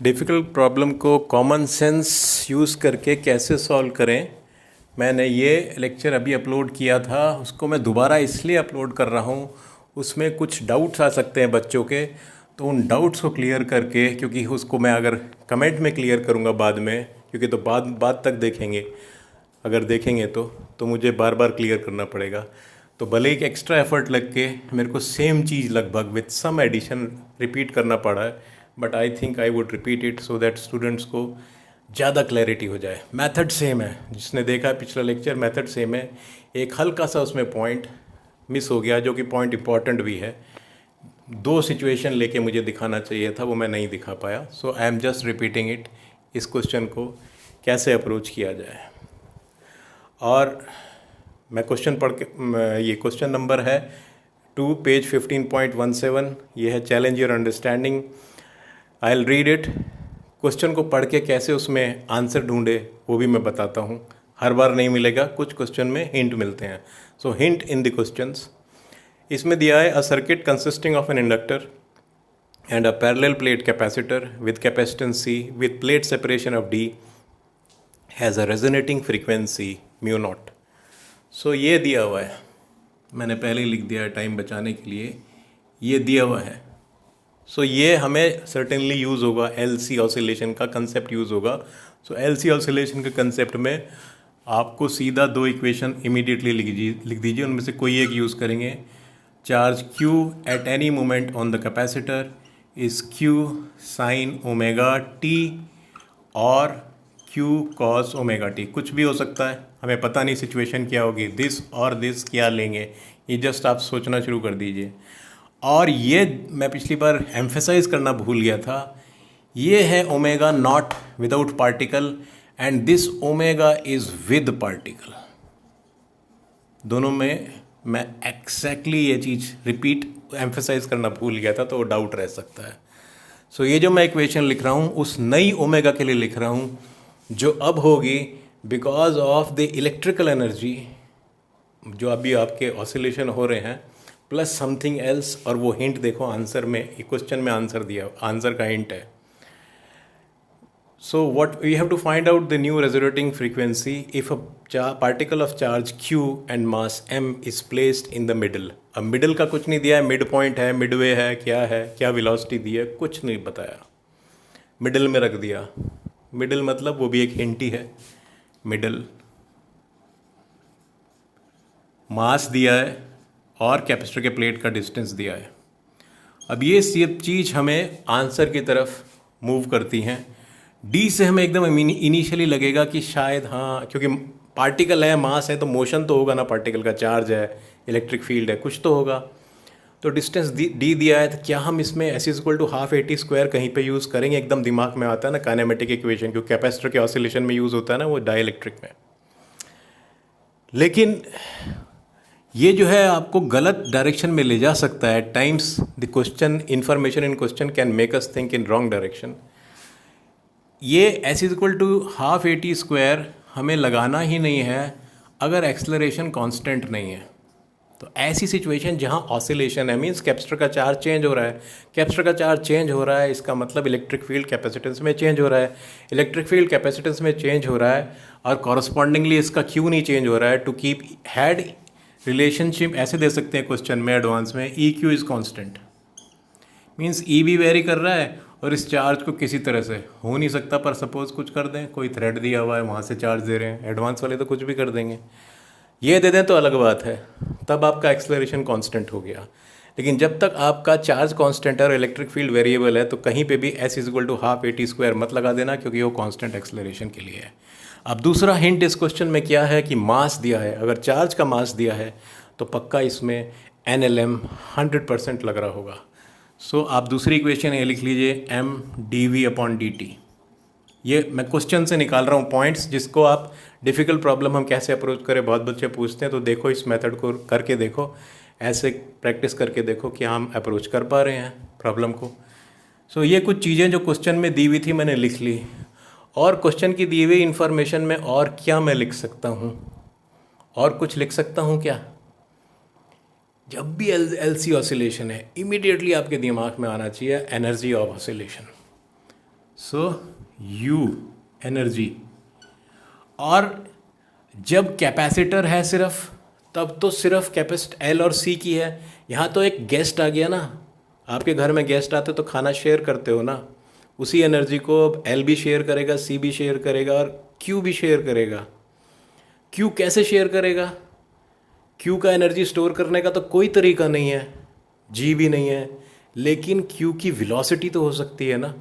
Difficult problem को common sense use करके कैसे सॉल्व करें। मैंने ये लेक्चर अभी अपलोड किया था, उसको मैं दोबारा इसलिए अपलोड कर रहा हूँ, उसमें कुछ डाउट्स आ सकते हैं बच्चों के, तो उन डाउट्स को क्लियर करके, क्योंकि उसको मैं अगर कमेंट में क्लियर करूँगा बाद में, क्योंकि तो बाद तक देखेंगे, अगर देखेंगे तो मुझे बार बार क्लियर करना पड़ेगा। तो भले एक एक्स्ट्रा एफर्ट लग के मेरे को सेम चीज़ लगभग विथ सम एडिशन रिपीट करना पड़ा है, but I think I would repeat it so that students को ज़्यादा क्लैरिटी हो जाए। मेथड सेम है, जिसने देखा है पिछला लेक्चर, मेथड सेम है। एक हल्का सा उसमें पॉइंट मिस हो गया, जो कि पॉइंट इंपॉर्टेंट भी है। दो सिचुएशन लेके मुझे दिखाना चाहिए था, वो मैं नहीं दिखा पाया। So I am just repeating it, इस क्वेश्चन को कैसे अप्रोच किया जाए। और मैं क्वेश्चन पढ़ के, ये क्वेश्चन नंबर है 2 पेज 15.17। ये है challenge your understanding. I will read it. Question को पढ़ के कैसे उसमें आंसर ढूंढे वो भी मैं बताता हूँ। हर बार नहीं मिलेगा, कुछ क्वेश्चन में हिंट मिलते हैं। So hint in the questions. इसमें दिया है a circuit consisting of an inductor and a parallel plate capacitor with capacitance C with plate separation of D has a resonating frequency mu naught. So ये दिया हुआ है, मैंने पहले ही लिख दिया है टाइम बचाने के लिए, ये दिया हुआ है। सो ये हमें सर्टेनली यूज़ होगा, LC ऑसिलेशन का कंसेप्ट यूज़ होगा। सो LC ऑसिलेशन के कंसेप्ट में आपको सीधा दो इक्वेशन इमीडिएटली लिख दीजिए, उनमें से कोई एक यूज़ करेंगे। Charge Q at any moment on the capacitor is Q sine omega T और Q cos ओमेगा T। कुछ भी हो सकता है, हमें पता नहीं सिचुएशन क्या होगी, दिस और दिस क्या लेंगे, ये जस्ट आप सोचना शुरू कर दीजिए। और ये मैं पिछली बार एम्फेसाइज करना भूल गया था, ये है omega naught without particle and this omega is with particle. दोनों में मैं एग्जैक्टली ये चीज़ रिपीट एम्फेसाइज करना भूल गया था, तो वो डाउट रह सकता है। सो ये जो मैं इक्वेशन लिख रहा हूँ उस नई ओमेगा के लिए लिख रहा हूँ, जो अब होगी because of the electrical energy जो अभी आपके ऑसिलेशन हो रहे हैं, प्लस समथिंग एल्स। और वो हिंट देखो आंसर में, क्वेश्चन में आंसर दिया, आंसर का हिंट है। So what we have to find out the new resonating frequency if a particle of charge Q and mass M is placed in the middle. अब middle का कुछ नहीं दिया है, मिड पॉइंट है, मिडवे है, क्या वेलोसिटी दी है, कुछ नहीं बताया, मिडल में रख दिया। मिडल मतलब वो भी एक हिंट ही है। मिडल मास दिया है और कैपेसिटर के प्लेट का डिस्टेंस दिया है। अब ये सब चीज़ हमें आंसर की तरफ मूव करती हैं। डी से हमें एकदम इनिशियली लगेगा कि शायद हाँ, क्योंकि पार्टिकल है, मास है, तो मोशन तो होगा ना, पार्टिकल का चार्ज है, इलेक्ट्रिक फील्ड है, कुछ तो होगा। तो डिस्टेंस डी दिया है, तो क्या हम इसमें S equal to half AT² कहीं पे यूज़ करेंगे? एकदम दिमाग में आता है ना काइनेमेटिक इक्वेशन, क्योंकि कैपेसिटर के ऑसिलेशन में यूज़ होता है ना वो डाइलेक्ट्रिक में। लेकिन ये जो है आपको गलत डायरेक्शन में ले जा सकता है। Times the question, information in question can make us think in wrong direction. ये S equal to half AT² हमें लगाना ही नहीं है अगर एक्सलरेशन कांस्टेंट नहीं है। तो ऐसी सिचुएशन जहाँ ऑसिलेशन है, मींस कैपेसिटर का चार्ज चेंज हो रहा है, कैपेसिटर का चार्ज चेंज हो रहा है, इसका मतलब इलेक्ट्रिक फील्ड कैपेसिटेंस में चेंज हो रहा है, इलेक्ट्रिक फील्ड कैपेसिटेंस में चेंज हो रहा है, और कॉरस्पॉन्डिंगली इसका क्यू नहीं चेंज हो रहा है। टू कीप हैड रिलेशनशिप ऐसे दे सकते हैं क्वेश्चन में एडवांस में, EQ is constant, means E भी वेरी कर रहा है और इस चार्ज को किसी तरह से हो नहीं सकता, पर सपोज कुछ कर दें, कोई थ्रेड दिया हुआ है, वहाँ से चार्ज दे रहे हैं, एडवांस वाले तो कुछ भी कर देंगे, ये दे दें तो अलग बात है, तब आपका एक्सलरेशन कांस्टेंट हो गया। लेकिन जब तक आपका चार्ज कांस्टेंट है और इलेक्ट्रिक फील्ड वेरिएबल है, तो कहीं पे भी S equal to half AT² मत लगा देना, क्योंकि वो कांस्टेंट एक्सलरेशन के लिए है। अब दूसरा हिंट इस क्वेश्चन में क्या है कि मास दिया है, अगर चार्ज का मास दिया है तो पक्का इसमें NLM 100% लग रहा होगा। सो आप दूसरी इक्वेशन ये लिख लीजिए, mdV/dt। ये मैं क्वेश्चन से निकाल रहा हूँ पॉइंट्स, जिसको आप डिफ़िकल्ट प्रॉब्लम हम कैसे अप्रोच करें, बहुत बच्चे पूछते हैं, तो देखो इस मेथड को करके देखो, ऐसे प्रैक्टिस करके देखो कि हम अप्रोच कर पा रहे हैं प्रॉब्लम को। सो ये कुछ चीज़ें जो क्वेश्चन में दी हुई थी मैंने लिख ली। और क्वेश्चन की दी हुई इन्फॉर्मेशन में और क्या मैं लिख सकता हूँ, और कुछ लिख सकता हूँ क्या? जब भी LC ऑसिलेशन है, इमीडिएटली आपके दिमाग में आना चाहिए energy of oscillation. So U energy. और जब कैपेसिटर है सिर्फ, तब तो सिर्फ कैपेसिटर L और C की है। यहाँ तो एक गेस्ट आ गया ना, आपके घर में गेस्ट आते तो खाना शेयर करते हो ना, उसी एनर्जी को अब L भी शेयर करेगा, C भी शेयर करेगा और Q भी शेयर करेगा। Q कैसे शेयर करेगा? Q का एनर्जी स्टोर करने का तो कोई तरीका नहीं है, G भी नहीं है, लेकिन Q की वेलोसिटी तो हो सकती है ना,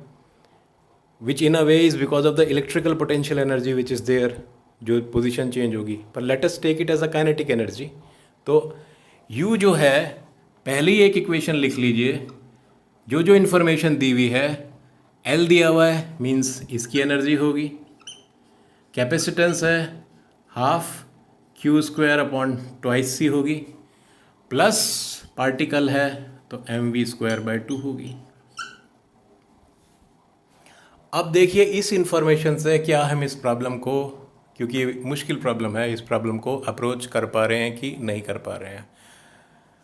which in a way is because of the electrical potential energy which is there, जो पोजीशन चेंज होगी। पर let us take it as a kinetic energy. तो U जो है, पहले ही एक इक्वेशन लिख लीजिए, जो जो इन्फॉर्मेशन दी हुई है, L दिया हुआ है मीन्स इसकी एनर्जी होगी, कैपेसिटेंस है हाफ Q² अपॉन 2C होगी, प्लस पार्टिकल है तो mv²/2 होगी। अब देखिए इस इंफॉर्मेशन से क्या हम इस प्रॉब्लम को, क्योंकि ये मुश्किल प्रॉब्लम है, इस प्रॉब्लम को अप्रोच कर पा रहे हैं कि नहीं कर पा रहे हैं।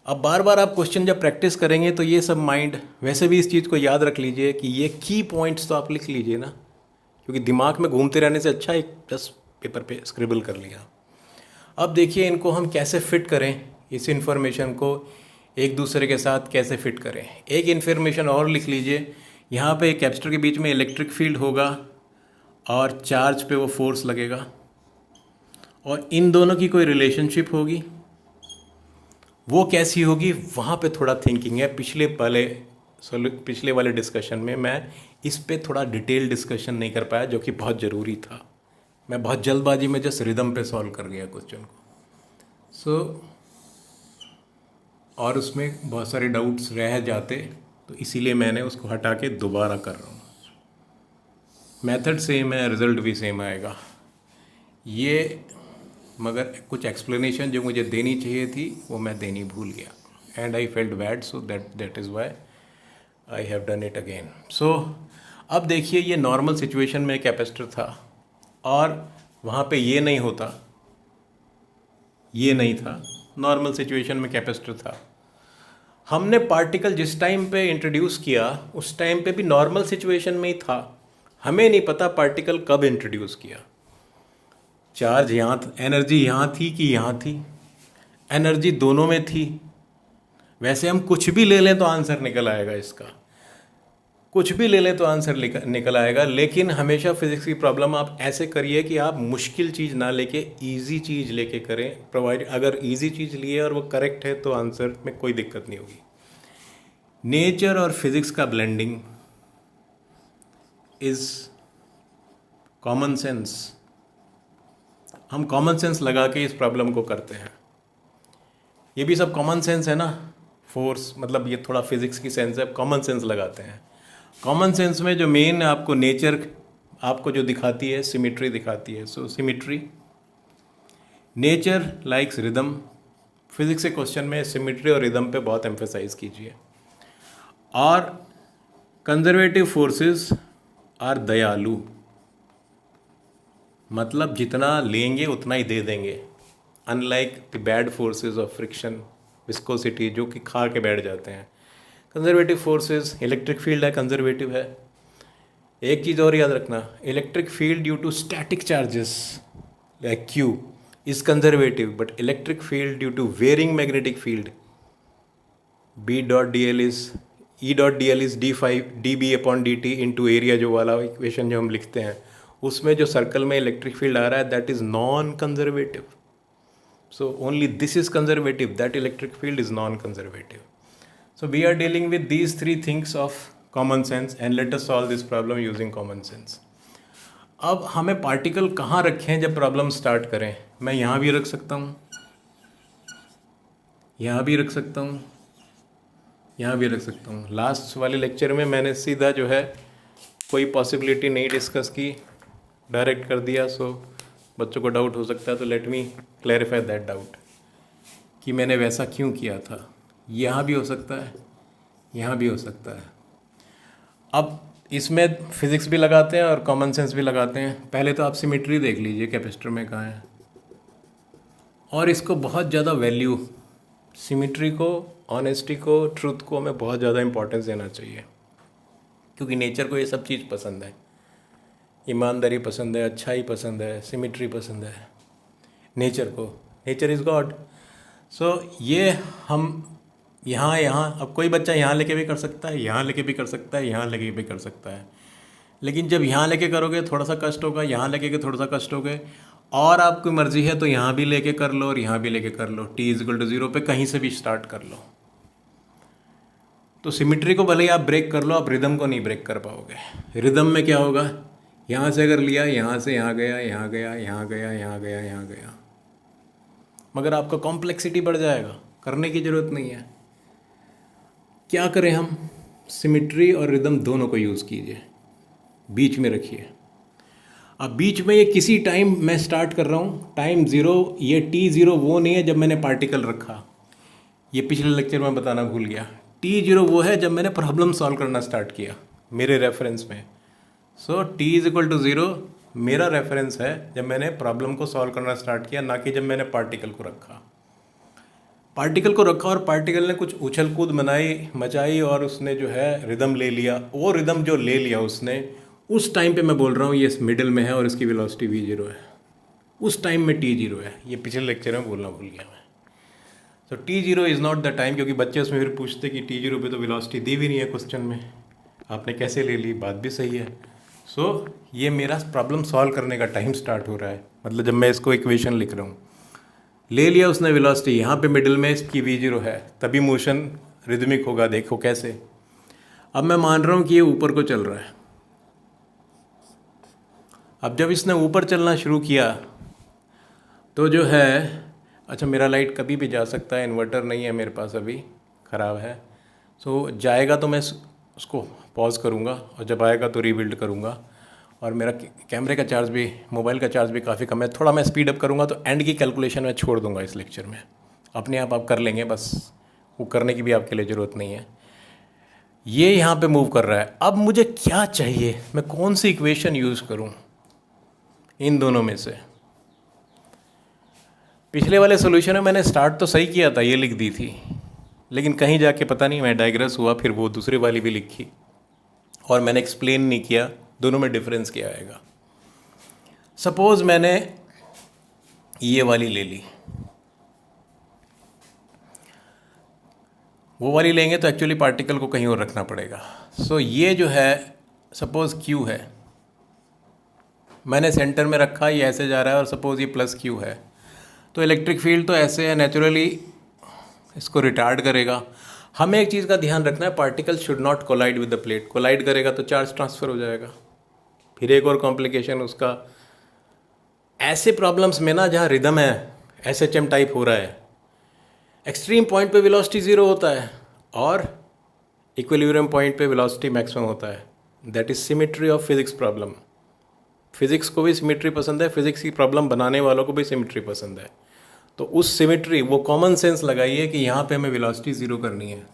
अब बार बार आप क्वेश्चन जब प्रैक्टिस करेंगे तो ये सब माइंड, वैसे भी इस चीज़ को याद रख लीजिए कि ये की पॉइंट्स तो आप लिख लीजिए ना, क्योंकि दिमाग में घूमते रहने से अच्छा एक 10 पेपर पे स्क्रिबल कर लिया। अब देखिए इनको हम कैसे फिट करें, इस इंफॉर्मेशन को एक दूसरे के साथ कैसे फिट करें। एक इन्फॉर्मेशन और लिख लीजिए, यहाँ पे एक कैपेसिटर के बीच में इलेक्ट्रिक फील्ड होगा और चार्ज पे वो फोर्स लगेगा, और इन दोनों की कोई रिलेशनशिप होगी। वो कैसी होगी, वहाँ पे थोड़ा थिंकिंग है। पिछले वाले डिस्कशन में मैं इस पे थोड़ा डिटेल डिस्कशन नहीं कर पाया, जो कि बहुत ज़रूरी था। मैं बहुत जल्दबाजी में जस्ट रिदम पे सॉल्व कर गया क्वेश्चन को। और उसमें बहुत सारे डाउट्स रह जाते, तो इसीलिए मैंने उसको हटा के दोबारा कर रहा हूँ। मेथड सेम है, रिज़ल्ट भी सेम आएगा। ये मगर कुछ एक्सप्लेनेशन जो मुझे देनी चाहिए थी वो मैं देनी भूल गया, and I felt bad, so that is why I have done it again. So अब देखिए, ये नॉर्मल सिचुएशन में कैपेसिटर था और वहाँ पे ये नहीं होता, ये नहीं था, नॉर्मल सिचुएशन में कैपेसिटर था। हमने पार्टिकल जिस टाइम पे इंट्रोड्यूस किया उस टाइम पे भी नॉर्मल सिचुएशन में ही था, हमें नहीं पता पार्टिकल कब इंट्रोड्यूस किया। चार्ज यहाँ, एनर्जी यहाँ थी कि यहाँ थी, एनर्जी दोनों में थी। वैसे हम कुछ भी ले लें तो आंसर निकल आएगा इसका, कुछ भी ले लें तो आंसर निकल आएगा। लेकिन हमेशा फिजिक्स की प्रॉब्लम आप ऐसे करिए कि आप मुश्किल चीज़ ना लेके इजी चीज़ लेके करें, प्रोवाइड अगर इजी चीज़ लिए और वो करेक्ट है तो आंसर में कोई दिक्कत नहीं होगी। नेचर और फिजिक्स का ब्लेंडिंग इज़ कॉमन सेंस। हम कॉमन सेंस लगा के इस प्रॉब्लम को करते हैं। ये भी सब कॉमन सेंस है ना, फोर्स मतलब ये थोड़ा फिजिक्स की सेंस है, कॉमन सेंस लगाते हैं। कॉमन सेंस में जो मेन आपको नेचर आपको जो दिखाती है, सिमिट्री दिखाती है। So symmetry, nature likes rhythm. Physics के क्वेश्चन में सिमिट्री और रिदम पे बहुत एम्फेसाइज कीजिए। और कंजर्वेटिव फोर्सेस आर दयालु, मतलब जितना लेंगे उतना ही दे देंगे, unlike the bad forces of friction, viscosity, जो कि खा के बैठ जाते हैं। कंजर्वेटिव फोर्सेस, इलेक्ट्रिक फील्ड है, कंजर्वेटिव है। एक चीज़ और याद रखना, electric field due to static charges like Q is conservative, but electric field due to varying magnetic field E.dl is dB/dt into area, जो वाला इक्वेशन जो हम लिखते हैं, उसमें जो सर्कल में इलेक्ट्रिक फील्ड आ रहा है that is non conservative. So only this is conservative, that electric field is non-conservative. So we are dealing with these three things of common sense, and let us solve this problem using common sense. अब हमें particle कहाँ रखें जब problem start करें? मैं यहाँ भी रख सकता हूँ, यहाँ भी रख सकता हूँ, यहाँ भी रख सकता हूँ। लास्ट वाले लेक्चर में मैंने सीधा जो है कोई पॉसिबिलिटी नहीं डिस्कस की, डायरेक्ट कर दिया। सो बच्चों को डाउट हो सकता है, तो let me clarify that doubt कि मैंने वैसा क्यों किया था। यहाँ भी हो सकता है, यहाँ भी हो सकता है। अब इसमें फिज़िक्स भी लगाते हैं और कॉमन सेंस भी लगाते हैं। पहले तो आप सिमेट्री देख लीजिए कैपेसिटर में कहाँ है, और इसको बहुत ज़्यादा वैल्यू, सिमेट्री को, ऑनेस्टी को, ट्रूथ को हमें बहुत ज़्यादा इंपॉर्टेंस देना चाहिए। क्योंकि नेचर को ये सब चीज़ पसंद है, ईमानदारी पसंद है, अच्छाई पसंद है, सिमिट्री पसंद है नेचर को। Nature is God. सो ये हम यहाँ अब कोई बच्चा यहाँ लेके भी कर सकता है, यहाँ लेके भी कर सकता है, यहाँ लेके भी कर सकता है, लेकिन जब यहाँ लेके करोगे थोड़ा सा कष्ट होगा, यहाँ लेके के थोड़ा सा कष्ट होगा, और आपकी मर्ज़ी है तो यहाँ भी लेके कर लो और यहाँ भी लेके कर लो। t=0 पे कहीं से भी स्टार्ट कर लो। तो सिमिट्री को भले ही आप ब्रेक कर लो, आप रिदम को नहीं ब्रेक कर पाओगे। रिदम में क्या होगा, यहाँ से अगर लिया, यहाँ से यहाँ गया, यहाँ गया, यहाँ गया, यहाँ गया, यहाँ गया, मगर आपका कॉम्प्लेक्सिटी बढ़ जाएगा, करने की ज़रूरत नहीं है। क्या करें हम, सिमिट्री और रिदम दोनों को यूज़ कीजिए, बीच में रखिए। अब बीच में ये किसी टाइम मैं स्टार्ट कर रहा हूँ, टाइम 0, ये t0 वो नहीं है जब मैंने पार्टिकल रखा, ये पिछले लेक्चर में बताना भूल गया। t0 वो है जब मैंने प्रॉब्लम सॉल्व करना स्टार्ट किया मेरे रेफरेंस में। सो t=0 मेरा रेफरेंस है जब मैंने प्रॉब्लम को सॉल्व करना स्टार्ट किया, ना कि जब मैंने पार्टिकल को रखा। पार्टिकल को रखा और पार्टिकल ने कुछ उछल कूद मचाई और उसने जो है रिदम ले लिया। वो रिदम जो ले लिया उसने, उस टाइम पे मैं बोल रहा हूँ ये मिडिल में है और इसकी वेलोसिटी v0 है, उस टाइम में t0 है। ये पिछले लेक्चर में बोलना भूल गया मैं। तो t0 is not the time, क्योंकि बच्चे उसमें फिर पूछते कि t0 पे तो वेलोसिटी दी भी नहीं है क्वेश्चन में, आपने कैसे ले ली, बात भी सही है। सो ये मेरा प्रॉब्लम सॉल्व करने का टाइम स्टार्ट हो रहा है, मतलब जब मैं इसको इक्वेशन लिख रहा हूँ। ले लिया उसने वेलोसिटी, यहाँ पे मिडिल में इसकी v0 है, तभी मोशन रिदमिक होगा। देखो कैसे, अब मैं मान रहा हूँ कि ये ऊपर को चल रहा है। अब जब इसने ऊपर चलना शुरू किया तो जो है, अच्छा मेरा लाइट कभी भी जा सकता है, इन्वर्टर नहीं है मेरे पास अभी, ख़राब है। सो जाएगा तो मैं उसको पॉज करूँगा और जब आएगा तो रीबिल्ड करूँगा। और मेरा कैमरे का चार्ज भी, मोबाइल का चार्ज भी काफ़ी कम है, थोड़ा मैं स्पीड अप करूँगा तो एंड की कैलकुलेशन मैं छोड़ दूँगा इस लेक्चर में, अपने आप कर लेंगे, बस वो करने की भी आपके लिए ज़रूरत नहीं है। ये यहाँ पे मूव कर रहा है। अब मुझे क्या चाहिए, मैं कौन सी इक्वेशन यूज़ करूँ इन दोनों में से। पिछले वाले सोल्यूशन में मैंने स्टार्ट तो सही किया था, ये लिख दी थी, लेकिन कहीं जाके पता नहीं मैं डाइग्रेस हुआ, फिर वो दूसरी वाली भी लिखी और मैंने एक्सप्लेन नहीं किया दोनों में डिफरेंस क्या आएगा। सपोज़ मैंने ये वाली ले ली, वो वाली लेंगे तो एक्चुअली पार्टिकल को कहीं और रखना पड़ेगा। सो ये जो है सपोज़ Q है, मैंने सेंटर में रखा, ये ऐसे जा रहा है और सपोज़ ये प्लस Q है, तो इलेक्ट्रिक फील्ड तो ऐसे है, नेचुरली इसको रिटार्ड करेगा। हमें एक चीज़ का ध्यान रखना है, particle should not collide with the plate. Collide करेगा तो चार्ज ट्रांसफ़र हो जाएगा। फिर एक और कॉम्प्लिकेशन उसका, ऐसे प्रॉब्लम्स में ना जहाँ रिदम है, SHM टाइप हो रहा है, एक्सट्रीम पॉइंट पे वेलोसिटी 0 होता है और इक्विलिब्रियम पॉइंट पे वेलोसिटी मैक्सिमम होता है। That is symmetry of physics problem. Physics को भी सिमिट्री पसंद है, फिज़िक्स की प्रॉब्लम बनाने वालों को भी सिमिट्री पसंद है। तो उस सिमिट्री, वो कॉमन सेंस लगाइए कि यहाँ पे हमें वेलोसिटी 0 करनी है।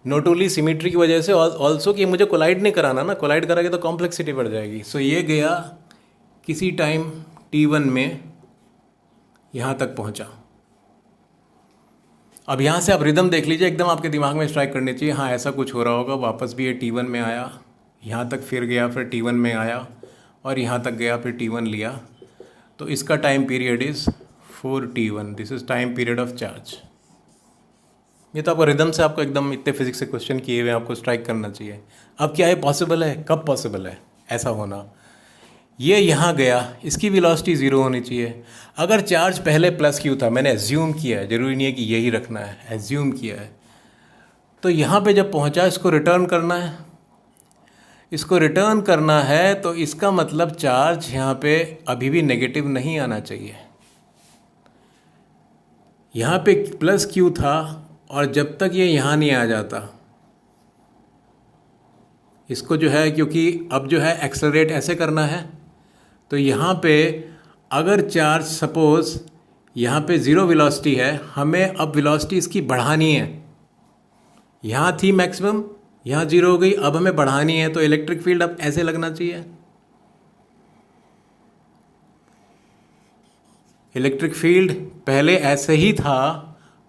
नॉट ओनली सिमिट्री की वजह से, ऑल्सो कि मुझे कोलाइड नहीं कराना ना, कोलाइड कराएंगे तो कॉम्प्लेक्सिटी बढ़ जाएगी। सो ये गया किसी टाइम t1 में यहाँ तक पहुँचा। अब यहाँ से आप रिदम देख लीजिए, एकदम आपके दिमाग में स्ट्राइक करनी चाहिए, हाँ ऐसा कुछ हो रहा होगा। वापस भी ये t1 में आया, यहाँ तक फिर गया, फिर t1 में आया और यहाँ तक गया, फिर t1 लिया। तो इसका time period is 4t1। This is time period of charge. ये तो आपको रिदम से, आपको एकदम इतने फिजिक्स से क्वेश्चन किए हुए आपको स्ट्राइक करना चाहिए। अब क्या है, पॉसिबल है, कब पॉसिबल है ऐसा होना, ये यहाँ गया, इसकी वेलोसिटी 0 होनी चाहिए। अगर चार्ज पहले प्लस Q था, मैंने एज्यूम किया है, ज़रूरी नहीं है कि यही रखना है, एज्यूम किया है, तो यहाँ पे जब पहुँचा इसको रिटर्न करना है। इसको रिटर्न करना है तो इसका मतलब चार्ज यहाँ पे अभी भी नेगेटिव नहीं आना चाहिए। यहाँ पे प्लस Q था और जब तक ये यहाँ नहीं आ जाता, इसको जो है, क्योंकि अब जो है एक्सेलरेट ऐसे करना है, तो यहाँ पे अगर चार्ज सपोज़ यहाँ पे 0 वेलोसिटी है, हमें अब वेलोसिटी इसकी बढ़ानी है। यहाँ थी मैक्सिमम, यहाँ 0 हो गई, अब हमें बढ़ानी है, तो इलेक्ट्रिक फील्ड अब ऐसे लगना चाहिए। इलेक्ट्रिक फील्ड पहले ऐसे ही था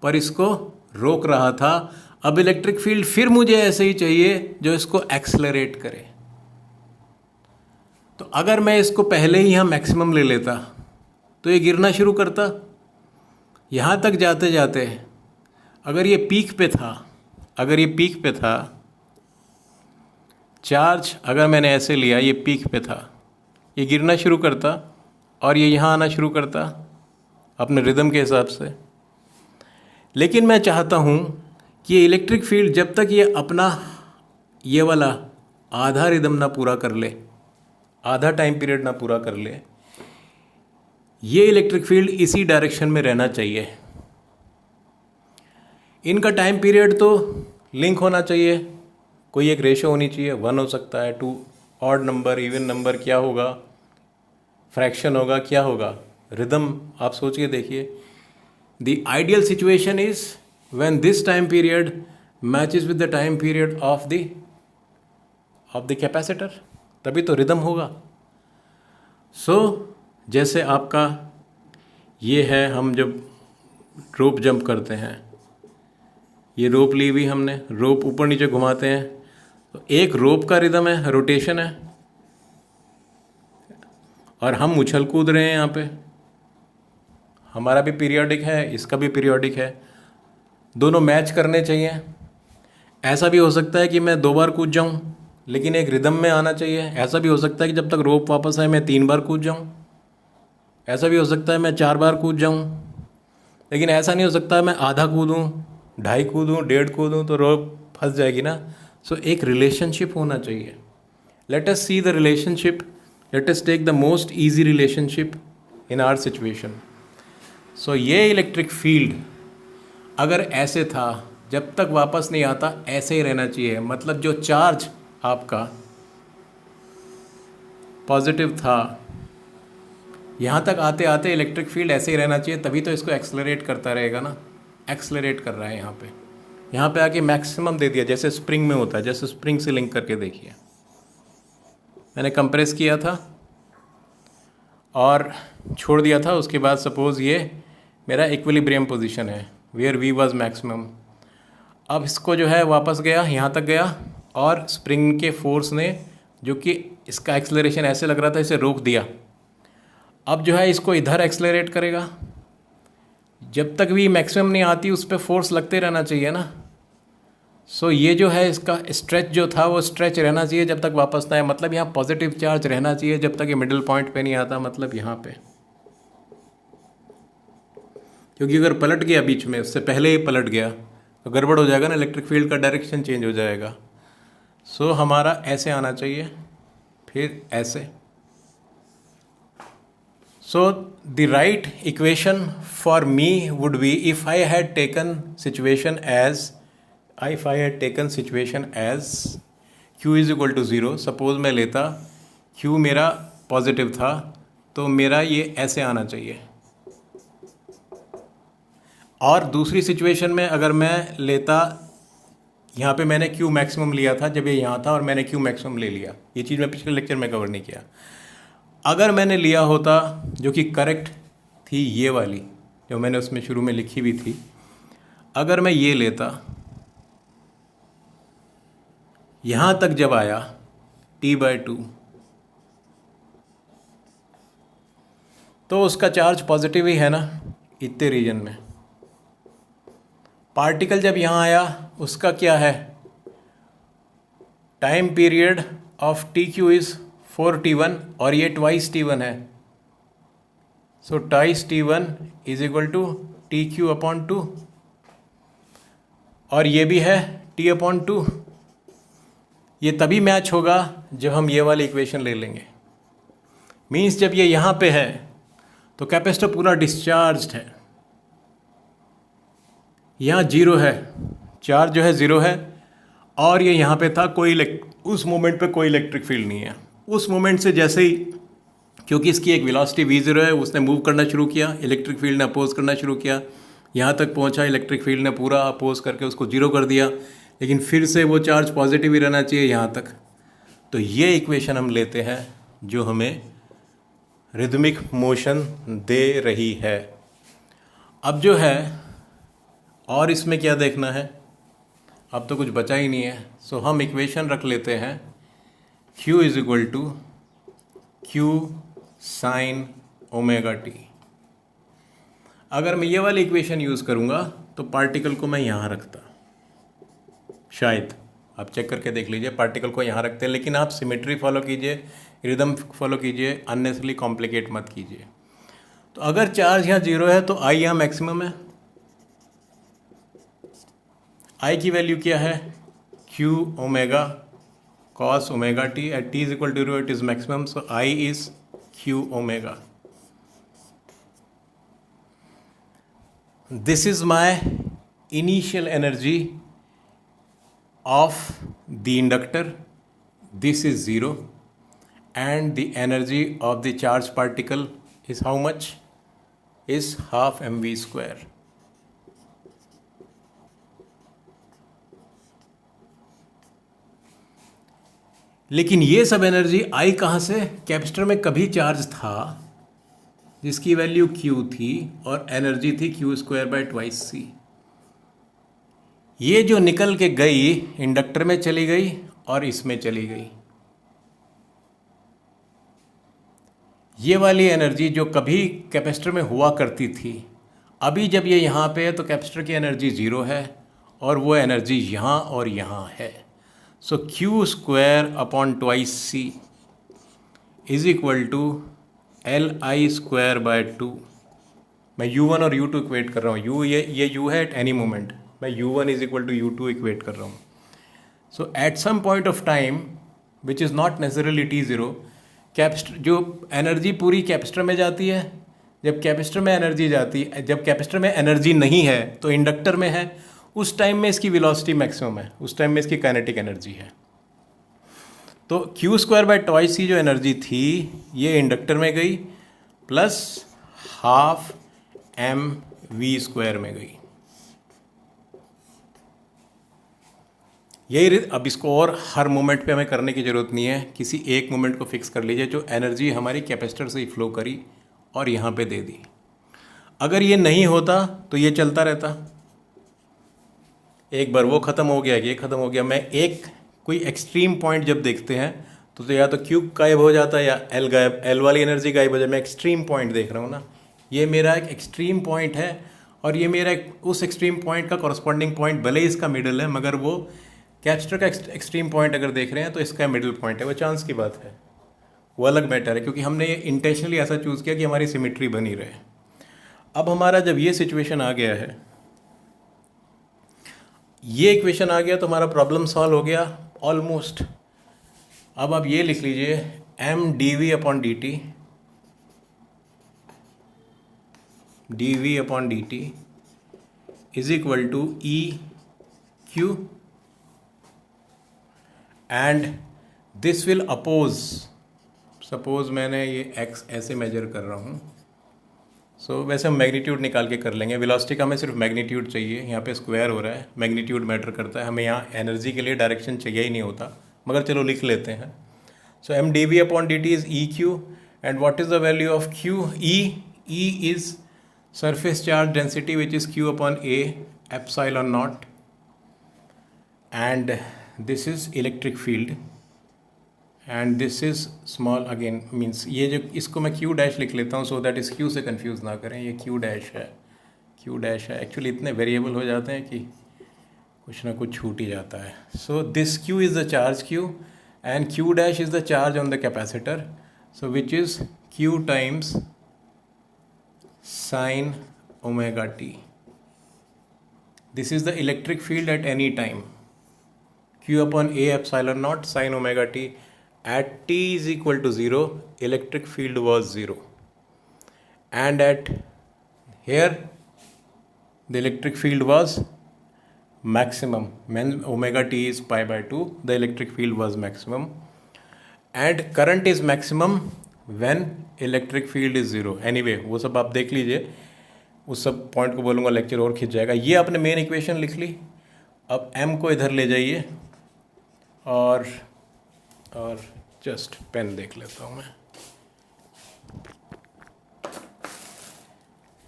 पर इसको रोक रहा था, अब इलेक्ट्रिक फील्ड फिर मुझे ऐसे ही चाहिए जो इसको एक्सलरेट करे। तो अगर मैं इसको पहले ही यहाँ मैक्सिमम ले लेता तो ये गिरना शुरू करता। यहाँ तक जाते जाते अगर ये पीक पे था, चार्ज अगर मैंने ऐसे लिया, ये पीक पे था, ये गिरना शुरू करता और ये यहाँ आना शुरू करता अपने रिदम के हिसाब से। लेकिन मैं चाहता हूँ कि ये इलेक्ट्रिक फील्ड जब तक ये अपना ये वाला आधा रिदम ना पूरा कर ले, आधा टाइम पीरियड ना पूरा कर ले, ये इलेक्ट्रिक फील्ड इसी डायरेक्शन में रहना चाहिए। इनका टाइम पीरियड तो लिंक होना चाहिए, कोई एक रेशो होनी चाहिए, 1 हो सकता है, 2 ऑड नंबर, इवन नंबर, क्या होगा, फ्रैक्शन होगा, क्या होगा, रिदम आप सोच के देखिए। The ideal situation is when this time period matches with the time period of the capacitor, तभी तो रिदम होगा। जैसे आपका ये है, हम जब रोप जंप करते हैं, ये रोप ली हुई हमने, रोप ऊपर नीचे घुमाते हैं, तो एक रोप का रिदम है, रोटेशन है, और हम उछल कूद रहे हैं यहाँ पे, हमारा भी पीरियोडिक है, इसका भी पीरियोडिक है, दोनों मैच करने चाहिए। ऐसा भी हो सकता है कि मैं 2 बार कूद जाऊँ लेकिन एक रिदम में आना चाहिए। ऐसा भी हो सकता है कि जब तक रोप वापस आए मैं 3 बार कूद जाऊँ। ऐसा भी हो सकता है मैं 4 बार कूद जाऊँ, लेकिन ऐसा नहीं हो सकता है मैं आधा कूदूँ, 2.5 कूदूँ, 1.5 कूदूँ, तो रोप फंस जाएगी ना। एक रिलेशनशिप होना चाहिए। Let us see the relationship, let us take the most easy relationship in our situation. ये इलेक्ट्रिक फील्ड अगर ऐसे था, जब तक वापस नहीं आता ऐसे ही रहना चाहिए। मतलब जो चार्ज आपका पॉजिटिव था, यहाँ तक आते आते इलेक्ट्रिक फील्ड ऐसे ही रहना चाहिए, तभी तो इसको एक्सलरेट करता रहेगा ना। एक्सलरेट कर रहा है यहाँ पे आके मैक्सिमम दे दिया, जैसे स्प्रिंग में होता है। जैसे स्प्रिंग से लिंक करके देखिए, मैंने कंप्रेस किया था और छोड़ दिया था, उसके बाद सपोज़ ये मेरा इक्विलिब्रियम पोजीशन है वेयर वी वाज मैक्सिमम। अब इसको जो है वापस गया, यहाँ तक गया, और स्प्रिंग के फोर्स ने, जो कि इसका एक्सलरेशन ऐसे लग रहा था, इसे रोक दिया। अब जो है इसको इधर एक्सलरेट करेगा। जब तक भी मैक्सिमम नहीं आती उस पर फोर्स लगते रहना चाहिए ना। ये जो है इसका स्ट्रेच जो था वो स्ट्रेच रहना चाहिए जब तक वापस ना आए। मतलब यहाँ पॉजिटिव चार्ज रहना चाहिए जब तक ये मिडिल पॉइंट पे नहीं आता, मतलब यहाँ पे। क्योंकि अगर पलट गया बीच में, उससे पहले ही पलट गया तो गड़बड़ हो जाएगा ना, इलेक्ट्रिक फील्ड का डायरेक्शन चेंज हो जाएगा। हमारा ऐसे आना चाहिए, फिर ऐसे। The right equation for me would be, if I had taken situation as Q is equal to 0, suppose मैं लेता Q मेरा पॉजिटिव था, तो मेरा ये ऐसे आना चाहिए। और दूसरी सिचुएशन में अगर मैं लेता, यहाँ पे मैंने Q मैक्सिमम लिया था जब ये यहाँ था, और मैंने Q मैक्सिमम ले लिया। ये चीज़ मैं पिछले लेक्चर में कवर नहीं किया। अगर मैंने लिया होता, जो कि करेक्ट थी ये वाली, जो मैंने उसमें शुरू में लिखी भी थी, अगर मैं ये लेता, यहाँ तक जब आया T/2, तो उसका चार्ज पॉजिटिव ही है ना इतने रीजन में। पार्टिकल जब यहाँ आया, उसका क्या है, time period of TQ is 4T1, और ये ट्वाइस T1 है। Twice T1 is equal to TQ/2, और ये भी है T/2। ये तभी मैच होगा जब हम ये वाली इक्वेशन ले लेंगे। मीन्स जब ये यहाँ पे है तो कैपेसिटर पूरा डिस्चार्ज्ड है, यहाँ 0 है, चार्ज जो है 0 है, और ये यहाँ पे था, उस मोमेंट पे कोई इलेक्ट्रिक फील्ड नहीं है। उस मोमेंट से जैसे ही, क्योंकि इसकी एक वेलोसिटी v0 है, उसने मूव करना शुरू किया, इलेक्ट्रिक फील्ड ने अपोज करना शुरू किया, यहाँ तक पहुँचा, इलेक्ट्रिक फील्ड ने पूरा अपोज करके उसको 0 कर दिया, लेकिन फिर से वो चार्ज पॉजिटिव ही रहना चाहिए यहाँ तक। तो ये इक्वेशन हम लेते हैं जो हमें रिदमिक मोशन दे रही है। अब जो है, और इसमें क्या देखना है, अब तो कुछ बचा ही नहीं है। सो हम इक्वेशन रख लेते हैं Q is equal to Q sine omega t. अगर मैं ये वाली इक्वेशन यूज़ करूँगा तो पार्टिकल को मैं यहाँ रखता, शायद आप चेक करके देख लीजिए, पार्टिकल को यहाँ रखते हैं, लेकिन आप सिमेट्री फॉलो कीजिए, रिदम फॉलो कीजिए, अननेसेसरली कॉम्प्लिकेट मत कीजिए। तो अगर चार्ज यहाँ 0 है तो आई यहाँ मैक्सिमम है। आई की वैल्यू क्या है? Q omega cos omega t at t is equal to 0 it is maximum, so I is Q omega. This is my initial energy of the inductor. This is 0 and the energy of the charged particle is how much? Is half mv square. लेकिन ये सब energy आई कहाँ से? Capacitor में कभी charge था जिसकी value Q थी और एनर्जी थी Q square by twice C। ये जो निकल के गई इंडक्टर में चली गई और इसमें चली गई। ये वाली एनर्जी जो कभी कैपेसिटर में हुआ करती थी, अभी जब ये यहाँ पे है तो कैपेसिटर की एनर्जी 0 है और वो एनर्जी यहाँ और यहाँ है। So Q square upon twice C is equal to Li square by 2। मैं U1 और U2 इक्वेट कर रहा हूँ। ये U है एट एनी मोमेंट, मैं U1 is equal to U2 equate कर रहा हूँ। So at some point of time which is not necessarily T0, capacitor जो एनर्जी पूरी कैपेसिटर में जाती है, जब कैपेसिटर में एनर्जी जाती है, जब कैपेसिटर में एनर्जी नहीं है तो इंडक्टर में है, उस टाइम में इसकी वेलोसिटी मैक्सिमम है, उस टाइम में इसकी काइनेटिक एनर्जी है। तो Q square by twice C जो एनर्जी थी ये इंडक्टर में गई प्लस हाफ mv स्क्वायर में गई। यही अब इसको और हर मोमेंट पे हमें करने की ज़रूरत नहीं है, किसी एक मोमेंट को फिक्स कर लीजिए जो एनर्जी हमारी कैपेसिटर से ही फ्लो करी और यहाँ पे दे दी। अगर ये नहीं होता तो ये चलता रहता, एक बार वो ख़त्म हो गया, ये ख़त्म हो गया। मैं एक कोई एक्सट्रीम पॉइंट जब देखते हैं तो या तो Q गायब हो जाता है या L गायब, L वाली एनर्जी गायब हो जाए। मैं एक्सट्रीम पॉइंट देख रहा हूँ ना, ये मेरा एक एक्सट्रीम पॉइंट है और ये मेरा उस एक्सट्रीम पॉइंट का कॉरस्पॉन्डिंग पॉइंट भले ही इसका मिडल है, मगर वो कैपेसिटर का एक्सट्रीम पॉइंट अगर देख रहे हैं तो इसका मिडिल पॉइंट है, वो चांस की बात है, वो अलग मैटर है, क्योंकि हमने ये इंटेंशनली ऐसा चूज़ किया कि हमारी सिमेट्री बनी रहे। अब हमारा जब ये सिचुएशन आ गया है, ये इक्वेशन आ गया तो हमारा प्रॉब्लम सॉल्व हो गया ऑलमोस्ट। अब आप ये लिख लीजिए m dv upon dt, dv upon dt is equal to e Q and this will oppose, suppose मैंने ये x ऐसे मेजर कर रहा हूँ, सो वैसे हम मैग्नीट्यूड निकाल के कर लेंगे। वेलोसिटी का हमें सिर्फ मैग्नीट्यूड चाहिए, यहाँ पे स्क्वायर हो रहा है, मैग्नीट्यूड मैटर करता है, हमें यहाँ एनर्जी के लिए डायरेक्शन चाहिए ही नहीं होता, मगर चलो लिख लेते हैं। सो m dv upon dt is E Q and what is the value of q? e is surface charge density which is q upon a epsilon not and this is electric field and this is small again means ये जो इसको मैं q dash लिख लेता हूँ so that इस q से confuse ना करें, ये q डैश है, q डैश है। एक्चुअली इतने वेरिएबल हो जाते हैं कि कुछ ना कुछ छूट ही जाता है। So this q is the charge q and q dash is the charge on the capacitor, so which is q times sine omega t. This is the electric field at any time, q upon a epsilon naught sine omega t. At t is equal to 0 electric field was 0 and at here the electric field was maximum when omega t is pi by 2, the electric field was maximum and current is maximum when electric field is 0. anyway वो सब आप देख लीजिए, उस सब point को बोलूँगा lecture और खिंच जाएगा। ये आपने मेन इक्वेशन लिख ली, अब m को इधर ले जाइए और जस्ट पेन देख लेता हूँ मैं,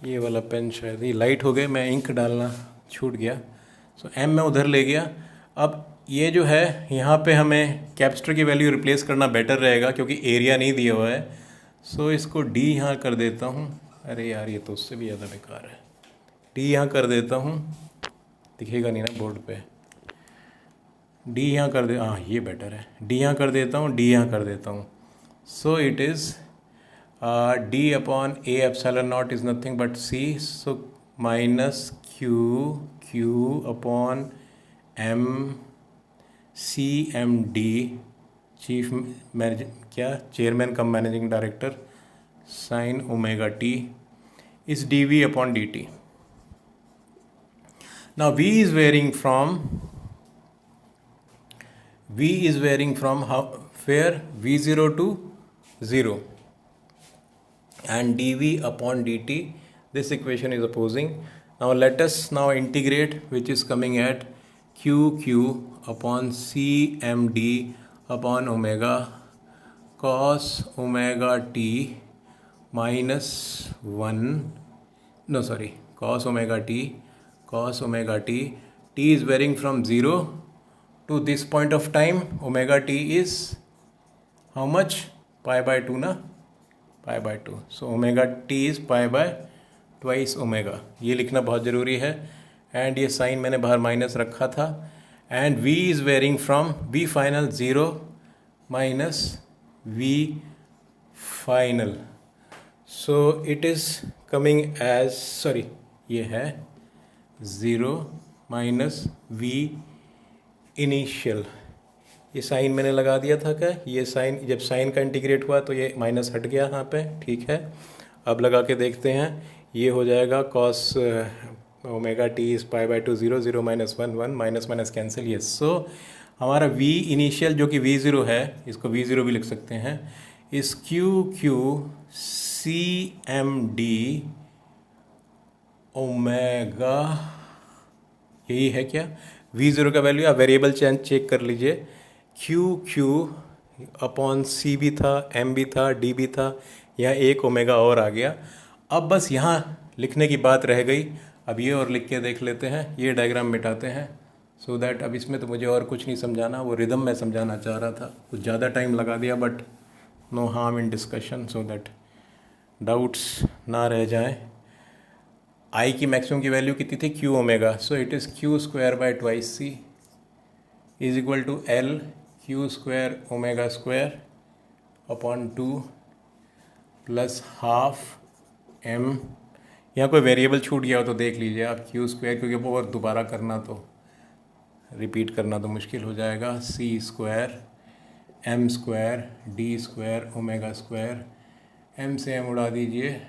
ये वाला पेन शायद ये लाइट हो गए, मैं इंक डालना छूट गया। सो m मैं उधर ले गया, अब ये जो है यहाँ पे हमें कैपेसिटर की वैल्यू रिप्लेस करना बेटर रहेगा क्योंकि एरिया नहीं दिया हुआ है। सो इसको डी यहाँ कर देता हूँ। अरे यार ये तो उससे भी ज़्यादा बेकार है। डी यहाँ कर देता हूँ, दिखेगा नहीं ना बोर्ड पे। डी यहाँ कर दे, हाँ ये बेटर है। डी यहाँ कर देता हूँ, डी यहाँ कर देता हूँ। So it is D upon A epsilon naught is nothing but C. So minus Q upon M C M D, chief manage क्या chairman cum managing director, sine omega T is D V upon D T. Now V is varying from how, where V0 to 0 and dV upon dt. This equation is opposing. Now let us now integrate, which is coming at QQ upon CMD upon omega cos omega t minus 1, no sorry, cos omega t t is varying from 0 to this point of time. Omega t is how much? Pi by 2 na, pi by 2. So omega t is pi by twice omega. ये लिखना बहुत ज़रूरी है। And ये sign मैंने बाहर minus रखा था। And v is varying from v final 0 minus v final. So it is coming as, sorry ये है 0 माइनस v इनिशियल। ये साइन मैंने लगा दिया था क्या? ये साइन, जब साइन का इंटीग्रेट हुआ तो ये माइनस हट गया यहाँ पे, ठीक है। अब लगा के देखते हैं, ये हो जाएगा cos omega T is pi by 2 0 0 minus 1 1 minus minus cancel. ये सो हमारा v इनिशियल जो कि v0 है, इसको v0 भी लिख सकते हैं, इस QQ CMD ओमेगा, यही है क्या? v0 का वैल्यू आप वेरिएबल चेक कर लीजिए। QQ अपॉन C भी था, M भी था, D भी था, यहाँ एक ओमेगा और आ गया। अब बस यहाँ लिखने की बात रह गई। अब ये और लिख के देख लेते हैं, ये डायग्राम मिटाते हैं सो दैट, अब इसमें तो मुझे और कुछ नहीं समझाना, वो रिदम में समझाना चाह रहा था, कुछ ज़्यादा टाइम लगा दिया, but no harm in discussion so that doubts ना रह जाएं। आई की मैक्सिमम की वैल्यू कितनी थी? Q omega. So it is Q square by twice C is equal to L Q square omega square upon 2 plus half M. यहाँ कोई variable छूट गया हो तो देख लीजिए आप, क्यू स्क्वायर, क्योंकि वो और दोबारा करना तो रिपीट करना तो मुश्किल हो जाएगा। C square M square D square omega square, M से एम उड़ा दीजिए,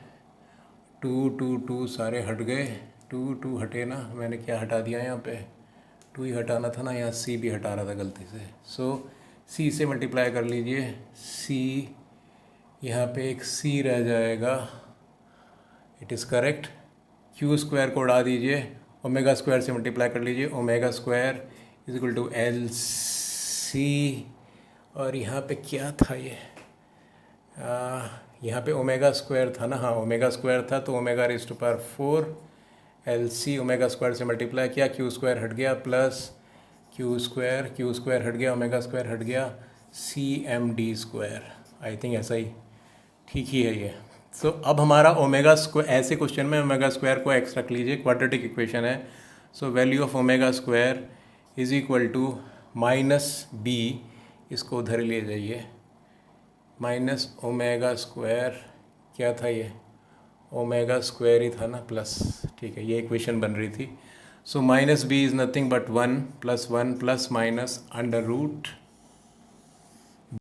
2 2 2 सारे हट गए, 2 2 हटे ना, मैंने क्या हटा दिया यहाँ पे? 2 ही हटाना था ना, यहाँ सी भी हटा रहा था गलती से। सो सी से मल्टीप्लाई कर लीजिए, सी यहाँ पे एक सी रह जाएगा, it is correct. Q square को उड़ा दीजिए, ओमेगा स्क्वायर से मल्टीप्लाई कर लीजिए, omega square is equal to L C, और यहाँ पे क्या था ये? यहाँ पे ओमेगा स्क्वायर था ना, हाँ ओमेगा स्क्वायर था, तो omega raise to power 4 L C, omega square से मल्टीप्लाई किया, क्यू स्क्वायर हट गया, प्लस क्यू स्क्वायर हट गया, ओमेगा स्क्वायर हट गया, C M D square. I think ऐसा ही ठीक ही है ये। सो अब हमारा ओमेगा स्क्वायर, ऐसे क्वेश्चन में ओमेगा स्क्वायर को एक्स रख लीजिए, क्वाड्रेटिक इक्वेशन है। So value of omega square is equal to minus B, इसको उधर ले जाइए, माइनस ओमेगा स्क्वायर, क्या था ये? ओमेगा स्क्वायर ही था ना, प्लस, ठीक है, ये इक्वेशन बन रही थी। So minus B is nothing but 1 plus 1 plus minus under root